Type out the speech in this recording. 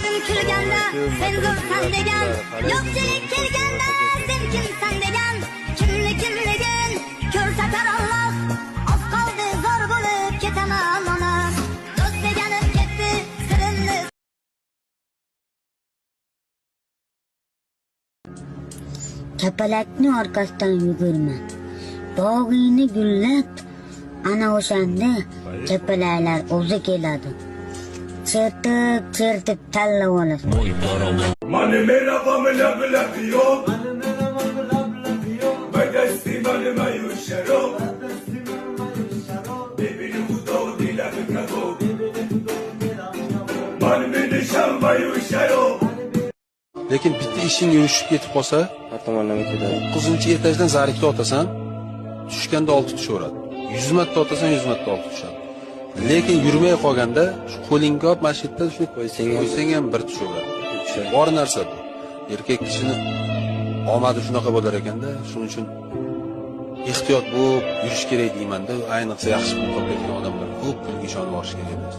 Ko'zim kulganda sen zo'rsan degan, yo'qchilik kelganda sen kimsan degan, kimligin ko'rsatar Alloh. Az qoldi zo'r bo'lib ketaman ona. Do'st deganim ketdi sirimni. Kapalakni orqasidan yugurma. Bog'ingni gullab, ana o'shanda kapalaklar o'zi keladi. Chertib tanlab olasan. Mani mera vam lab lab yo. Badasti mani mayu sharo. Bebini hudo dila bikago. Mani meni sham mayu sharo. Lekin bitta ishing yurishib ketib qolsa, har tomonlama ketadi. 9-etajdan zarikda otasan, tushganda 6 tushaveradi. 100 marta otasan, 100 marta 6 tushadi. Lekin yurmay qolganda, shu qo'lingga olib masjidda shuni qo'ysang ham bir tushaveradi. Bor narsa bu. Erkak kishini omadi shunaqa bo'lar ekanda, shuning uchun ehtiyot bo'lib yurish kerak deyman-da. Ayniqsa yaxshi pul topayotgan odamlar ko'p pulga ishonib olish kerak emas.